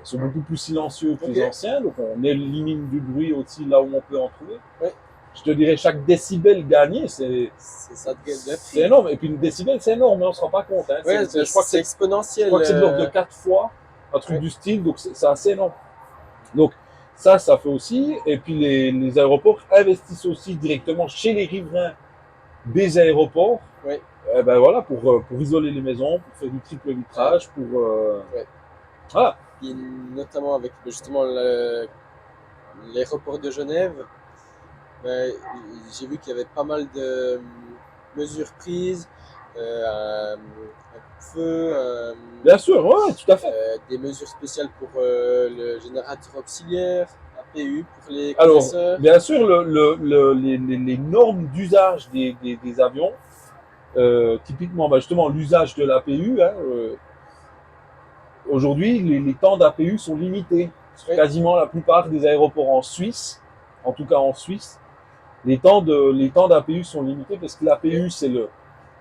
sont beaucoup plus silencieux que les anciens, donc on élimine du bruit aussi là où on peut en trouver. Je te dirais, chaque décibel gagné, c'est énorme. Et puis une décibel, c'est énorme, mais on ne se rend pas compte. Hein. Je crois que c'est exponentiel. Je crois que c'est de l'ordre de 4 fois, un truc du style, donc c'est assez énorme. Donc ça fait aussi. Et puis les aéroports investissent aussi directement chez les riverains des aéroports. Ben voilà, pour isoler les maisons, pour faire du triple vitrage, pour voilà. Et notamment avec justement l'aéroport de Genève, j'ai vu qu'il y avait pas mal de mesures prises, un feu, bien sûr, ouais, tout à fait. des mesures spéciales pour le générateur auxiliaire, APU pour les compresseurs. Alors, bien sûr, les normes d'usage des avions, typiquement, justement, l'usage de l'APU, hein, aujourd'hui, les temps d'APU sont limités. Sur quasiment la plupart des aéroports en Suisse, en tout cas en Suisse, les temps d'APU sont limités parce que l'APU, c'est le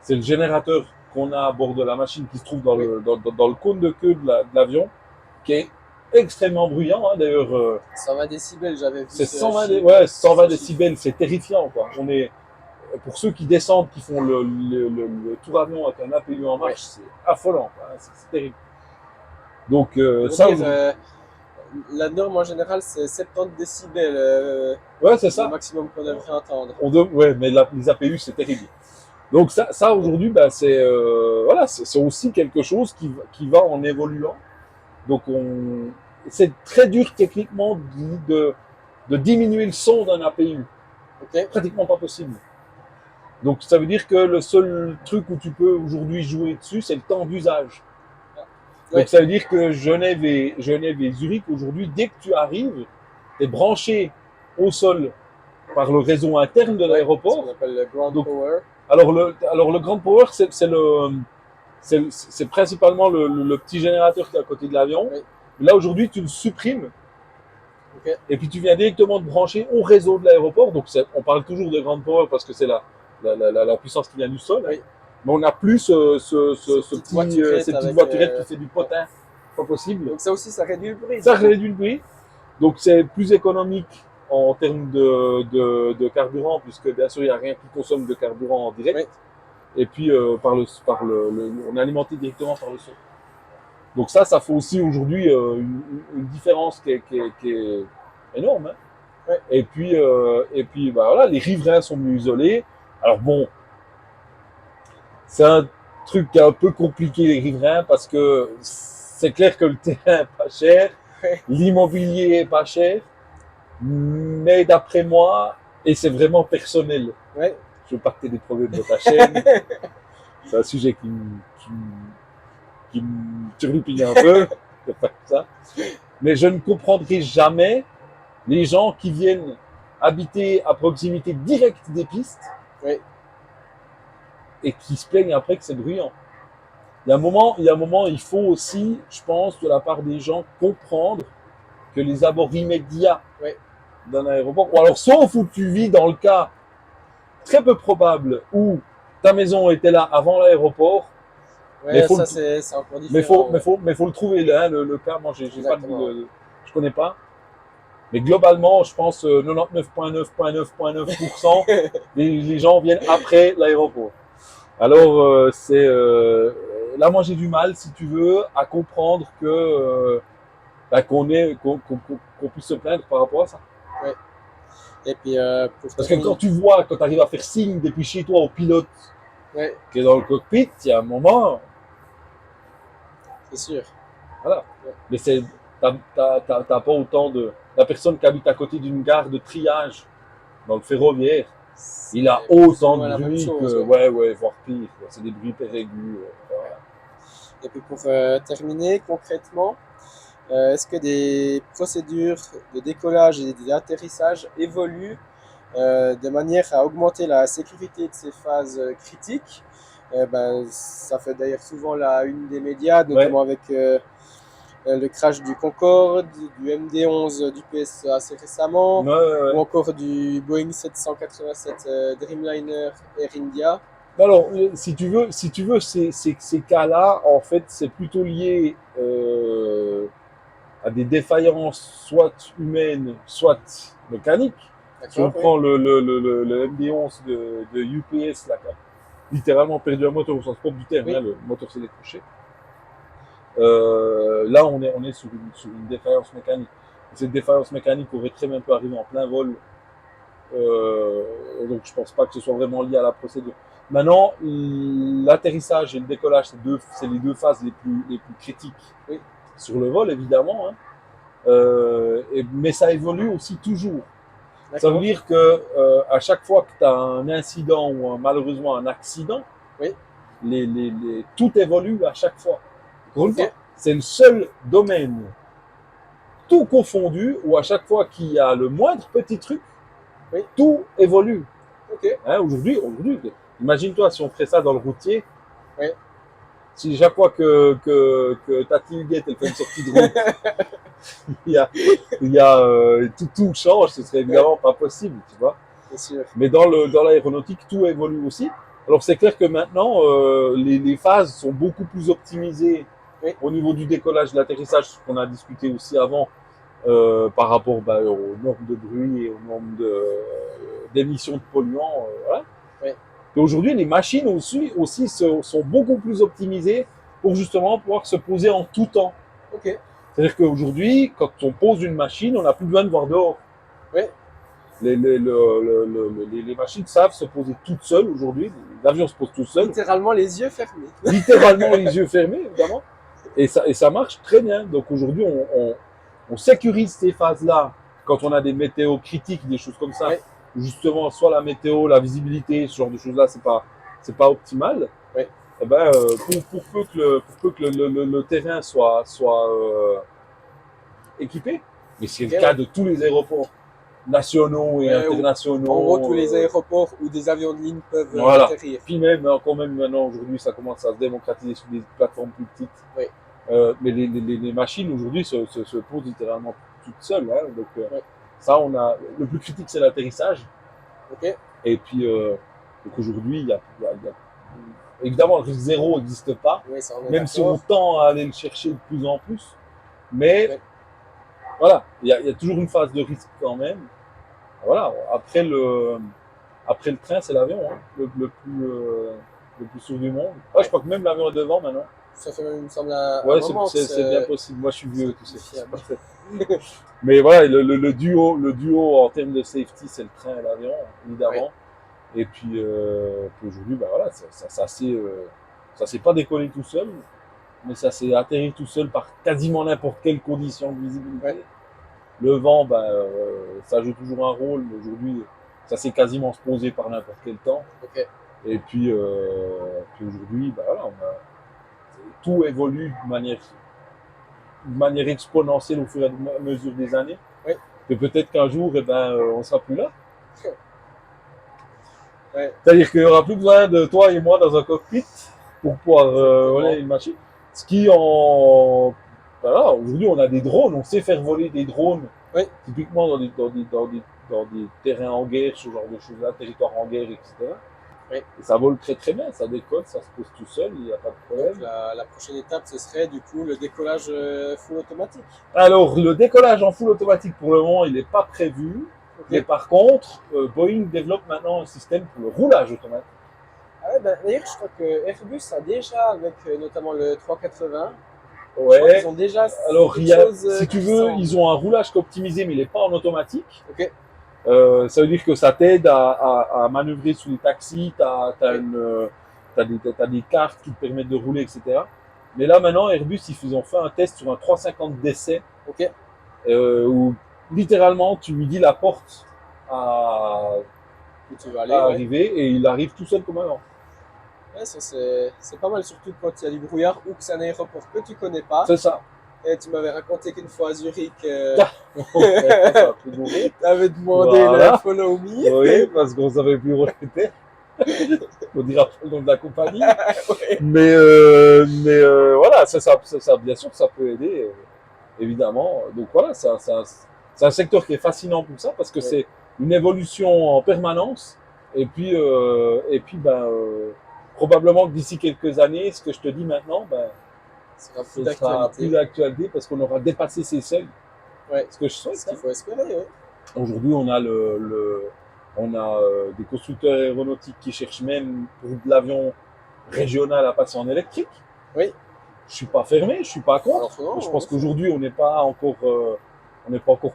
générateur qu'on a à bord de la machine qui se trouve dans le cône de queue de l'avion, qui est extrêmement bruyant. Hein, d'ailleurs, 120 décibels, j'avais vu. C'est 120 décibels, c'est terrifiant, quoi. Pour ceux qui descendent, qui font le tour avion avec un APU en marche, c'est affolant, quoi. C'est terrible. Donc, la norme en général, c'est 70 décibels. C'est ça. Le maximum qu'on devrait entendre. Mais les APU, c'est terrible. Donc ça aujourd'hui, c'est aussi quelque chose qui va en évoluant. Donc c'est très dur techniquement de diminuer le son d'un APU. Pratiquement pas possible. Donc ça veut dire que le seul truc où tu peux aujourd'hui jouer dessus, c'est le temps d'usage. Donc ça veut dire que Genève et Zurich aujourd'hui, dès que tu arrives, tu es branché au sol par le réseau interne de l'aéroport. Ce qu'on appelle le ground power. Alors le ground power, c'est principalement le petit générateur qui est à côté de l'avion. Là aujourd'hui, tu le supprimes. Et puis tu viens directement te brancher au réseau de l'aéroport. Donc on parle toujours de ground power parce que c'est la puissance qui vient du sol. Mais on n'a plus cette petite voiturette qui fait du potin. Pas possible. Donc ça aussi, ça réduit le bruit. Ça réduit le bruit. Donc c'est plus économique en termes de carburant, puisque bien sûr, il n'y a rien qui consomme de carburant en direct. Et puis, on est alimenté directement par le sol. Donc ça fait aussi aujourd'hui une différence qui est énorme. Hein. Et puis, voilà, les riverains sont mieux isolés. Alors bon, c'est un truc qui est un peu compliqué, les riverains, parce que c'est clair que le terrain est pas cher, l'immobilier est pas cher, mais d'après moi, et c'est vraiment personnel, je veux pas que tu aies des problèmes de ta chaîne, c'est un sujet qui me turlupine un peu, c'est pas ça. Mais je ne comprendrai jamais les gens qui viennent habiter à proximité directe des pistes et qui se plaignent après que c'est bruyant. Il y a un moment, il faut aussi, je pense, de la part des gens, comprendre que les abords immédiats d'un aéroport, ou alors sauf où tu vis dans le cas très peu probable où ta maison était là avant l'aéroport. Ouais, ça c'est encore différent. Mais faut le trouver là, le cas. Moi, je connais pas. Mais globalement, je pense 99,9,9,9% les gens viennent après l'aéroport. Alors là, moi j'ai du mal, si tu veux, à comprendre que qu'on puisse se plaindre par rapport à ça. Et puis parce que quand tu arrives à faire signe depuis chez toi au pilote Ouais, qui est dans le cockpit, il y a un moment, c'est sûr. voilà. Mais t'as pas autant de... La personne qui habite à côté d'une gare de triage dans le ferroviaire, il a C'est plus ou autant de moins la même bruit chose, que... ouais. Ouais, voire pire. C'est des bruits hyper aigus. Voilà. Et puis pour terminer concrètement, est-ce que des procédures de décollage et d'atterrissage évoluent de manière à augmenter la sécurité de ces phases critiques? Ça fait d'ailleurs souvent la une des médias, Ouais, notamment avec le crash du Concorde, du MD-11 du PS assez récemment, ou ouais. encore du Boeing 787 Dreamliner Air India. Alors, si tu veux ces cas-là, en fait, c'est plutôt lié à des défaillances soit humaines, soit mécaniques. Si on D'accord, oui. prend le MD-11 de UPS, là, qui a littéralement perdu un moteur au sens propre du terme, Oui, hein, le moteur s'est décroché. Là, on est sur une défaillance mécanique. Et cette défaillance mécanique aurait très bien pu arriver en plein vol. Donc, je pense pas que ce soit vraiment lié à la procédure. Maintenant, l'atterrissage et le décollage, c'est les deux phases les plus critiques oui, sur le vol, évidemment. Hein. Mais ça évolue aussi toujours. Ça veut d'accord. dire que à chaque fois que tu as un incident ou malheureusement un accident, Oui, tout évolue à chaque fois. Encore une ok, fois, c'est le seul domaine, tout confondu, où à chaque fois qu'il y a le moindre petit truc, oui, tout évolue. ok, Hein, aujourd'hui, imagine-toi si on ferait ça dans le routier, oui, si chaque fois que Tati Huguette elle fait une sortie de route, il y a, tout change, ce serait oui, évidemment pas possible, tu vois. c'est sûr. Mais dans l'aéronautique, tout évolue aussi. Alors c'est clair que maintenant, les phases sont beaucoup plus optimisées Oui, au niveau du décollage, de l'atterrissage, ce qu'on a discuté aussi avant, par rapport aux normes de bruit et aux normes d'émissions de polluants. Voilà. oui, Et aujourd'hui, les machines aussi sont beaucoup plus optimisées pour justement pouvoir se poser en tout temps. ok, C'est-à-dire qu'aujourd'hui, quand on pose une machine, on n'a plus besoin de voir dehors. oui, Les machines savent se poser toutes seules aujourd'hui. L'avion se pose tout seul, littéralement les yeux fermés. littéralement les yeux fermés, évidemment. Et ça marche très bien. Donc aujourd'hui, on sécurise ces phases-là quand on a des météos critiques, des choses comme ça. Oui, Justement, soit la météo, la visibilité, ce genre de choses-là, c'est pas optimal. oui, Eh ben, pour peu que le terrain soit équipé, mais c'est ok, le cas oui. de tous les aéroports nationaux et Ouais, en gros, tous internationaux. les aéroports où des avions de ligne peuvent Voilà. atterrir. Puis même, encore même maintenant, aujourd'hui, ça commence à se démocratiser sur des plateformes plus petites. Oui, Mais les machines, aujourd'hui, se posent littéralement toutes seules. Hein. Donc, oui, ça, le plus critique, c'est l'atterrissage. ok. Et puis, donc aujourd'hui, évidemment, le risque zéro n'existe pas, Oui, ça on est même si on d'accord. tend à aller le chercher de plus en plus. Mais Oui, voilà, il y a toujours une phase de risque quand même. Voilà, après le train, c'est l'avion, hein, le plus sûr du monde. Ah, je oui. crois que même l'avion est devant maintenant. Ça fait même, il me semble, un Ouais, moment que c'est bien possible. Moi, je suis c'est vieux, tu plus sais. fiable. Mais voilà, le duo en termes de safety, c'est le train et l'avion, Oui, évidemment. Et puis aujourd'hui, bah voilà, ça s'est pas décollé tout seul, mais ça s'est atterri tout seul par quasiment n'importe quelle condition de visibilité. oui, Le vent, ça joue toujours un rôle, mais aujourd'hui, ça s'est quasiment se poser par n'importe quel temps. ok. Et puis aujourd'hui, bah voilà, tout évolue de manière exponentielle au fur et à mesure des années. Oui, Et peut-être qu'un jour, on sera plus là. ouais, C'est-à-dire qu'il n'y aura plus besoin de toi et moi dans un cockpit pour pouvoir voler exactement. une machine. Ce qui, voilà, aujourd'hui, on a des drones, on sait faire voler des drones, Oui, typiquement dans des terrains en guerre, ce genre de choses-là, territoires en guerre, etc. oui. Et ça vole très très bien, ça décolle, ça se pose tout seul, il n'y a pas de Donc problème. la prochaine étape, ce serait du coup le décollage full automatique. Alors, le décollage en full automatique, pour le moment, il n'est pas prévu. Mais Ok. par contre, Boeing développe maintenant un système pour le roulage automatique. Ah ouais, d'ailleurs, je crois que Airbus a déjà, avec notamment le 380, je crois qu'ils Ouais. ont déjà Alors, quelque chose si tu qui veux, ressemble. ils ont un roulage qui est optimisé, mais il n'est pas en automatique. Ok, Ça veut dire que ça t'aide à manœuvrer sous les taxis. Tu as, oui, t'as des cartes qui te permettent de rouler, etc. Mais là, maintenant, Airbus, ils ont fait un test sur un 350 d'essai Ok. où littéralement, tu lui dis la porte à, Où tu vas aller, à ouais. arriver et il arrive tout seul comme un an. Ouais, ça c'est pas mal, surtout quand il y a du brouillard ou que c'est un aéroport que tu connais pas. C'est ça. Et tu m'avais raconté qu'une fois à Zurich, Ça a un peu bourré. tu avais demandé Voilà. le follow me. Oui, parce qu'on savait plus où j'étais. On dira pas le nom de la compagnie. Ouais. Mais voilà, ça, bien sûr, ça peut aider, évidemment. Donc voilà, c'est un secteur qui est fascinant pour ça parce que Ouais. c'est une évolution en permanence. Ben, probablement que d'ici quelques années, ce que je te dis maintenant, ben, Ça sera plus ce sera plus d'actualité. d'actualité parce qu'on aura dépassé ces seuils. Ouais. Ce que je souhaite. Ce qu'il faut espérer, ouais. Aujourd'hui, on a des constructeurs aéronautiques qui cherchent même pour de l'avion régional à passer en électrique. Oui. Je suis pas fermé, je suis pas contre. Alors, non, Je pense qu'aujourd'hui, on n'est pas encore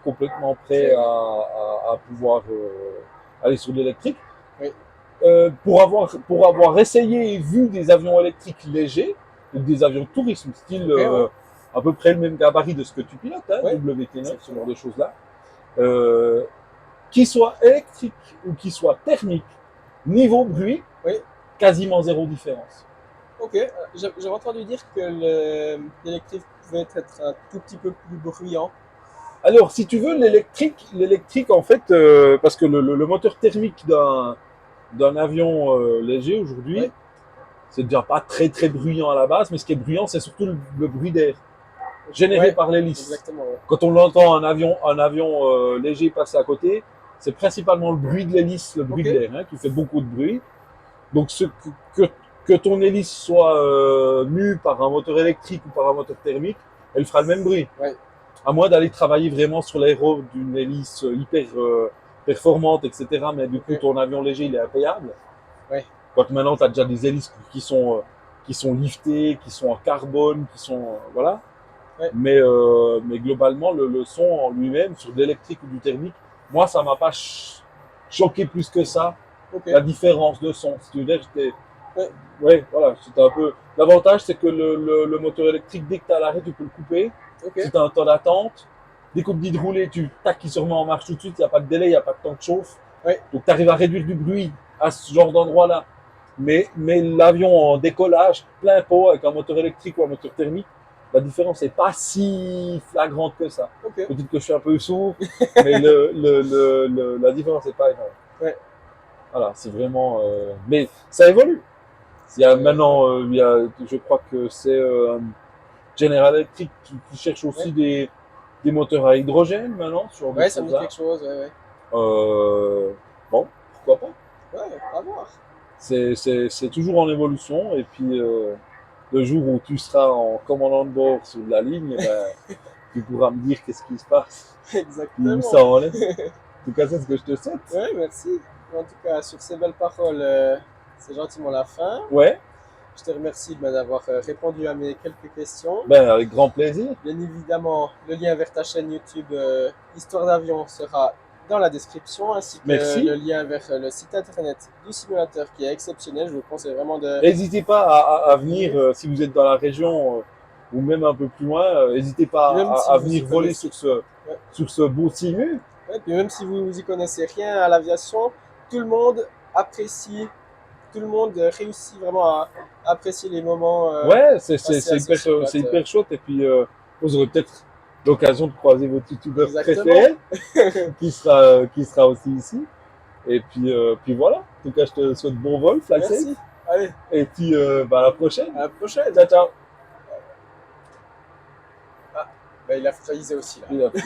complètement prêt à pouvoir aller sur l'électrique. Oui. Pour avoir essayé et vu des avions électriques légers, donc des avions de tourisme, style ouais. à peu près le même gabarit de ce que tu pilotes, hein, Ouais. WT9, ce genre de choses-là. Qu'il soit électrique ou qu'il soit thermique, niveau bruit, Oui. quasiment zéro différence. Ok, j'avais entendu dire que l'électrique pouvait être un tout petit peu plus bruyant. Alors, si tu veux, l'électrique en fait, parce que le moteur thermique d'un avion léger aujourd'hui, Ouais. c'est déjà pas très très bruyant à la base, mais ce qui est bruyant, c'est surtout le bruit d'air généré Ouais, par l'hélice. exactement. Ouais. Quand on l'entend un avion léger passer à côté, c'est principalement le bruit de l'hélice, le bruit Ok. de l'air, hein, qui fait beaucoup de bruit. Donc que ton hélice soit mue par un moteur électrique ou par un moteur thermique, elle fera le même bruit. Ouais. À moins d'aller travailler vraiment sur l'aéro d'une hélice hyper performante, etc. Mais du coup, Ok. ton avion léger, il est impayable. Ouais. Quand maintenant, tu as déjà des hélices qui sont liftées, qui sont en carbone, qui sont voilà. Ouais. Mais globalement, le son en lui-même, sur de l'électrique ou du thermique, moi, ça m'a pas choqué plus que ça. Ok. La différence de son. Si tu veux dire, j'étais. Ouais. Ouais, voilà, c'était un peu. L'avantage, c'est que le moteur électrique, dès que tu es à l'arrêt, tu peux le couper. Ok. Si tu as un temps d'attente, dès qu'on te dit de rouler, tac, il se remet en marche tout de suite, il n'y a pas de délai, il n'y a pas de temps de chauffe. Ouais. Donc tu arrives à réduire du bruit à ce genre d'endroit-là. Mais l'avion en décollage, plein pot, avec un moteur électrique ou un moteur thermique, la différence n'est pas si flagrante que ça. Ok. Peut-être que je suis un peu sourd, mais la différence n'est pas énorme. Ouais. Voilà, c'est vraiment. Mais ça évolue. Il y a maintenant, je crois que c'est General Electric qui cherche aussi des moteurs à hydrogène maintenant. Sur Ouais, ça me dit quelque chose. Ouais. Bon, pourquoi pas. Ouais, à voir. C'est toujours en évolution. Et puis, le jour où tu seras en commandant de bord sur la ligne, ben, tu pourras me dire qu'est-ce qui se passe. Exactement. Où ça en est. En tout cas, c'est ce que je te souhaite. Ouais, merci. En tout cas, sur ces belles paroles, c'est gentiment la fin. Ouais. Je te remercie d'avoir répondu à mes quelques questions. Ben, avec grand plaisir. Bien évidemment, le lien vers ta chaîne YouTube Histoire d'avion sera dans la description, ainsi que Merci. le lien vers le site internet du simulateur qui est exceptionnel. Je vous conseille vraiment de... N'hésitez pas à venir, si vous êtes dans la région ou même un peu plus loin, n'hésitez pas Même si à vous venir y voler connaissez. sur ce beau simu. Ouais, puis même si vous y connaissez rien à l'aviation, tout le monde apprécie, tout le monde réussit vraiment à apprécier les moments. Ouais, c'est passés à ce hyper, simulateur. hyper chouette. Et puis, vous aurez peut-être l'occasion de croiser votre youtubeur Exactement. préféré qui sera aussi ici. Et puis voilà. En tout cas, je te souhaite bon vol, fly safe. Merci. Allez, Et puis, à la prochaine. à la prochaine. Ciao, ciao. Bah, il a fraisé aussi là. Il a pris.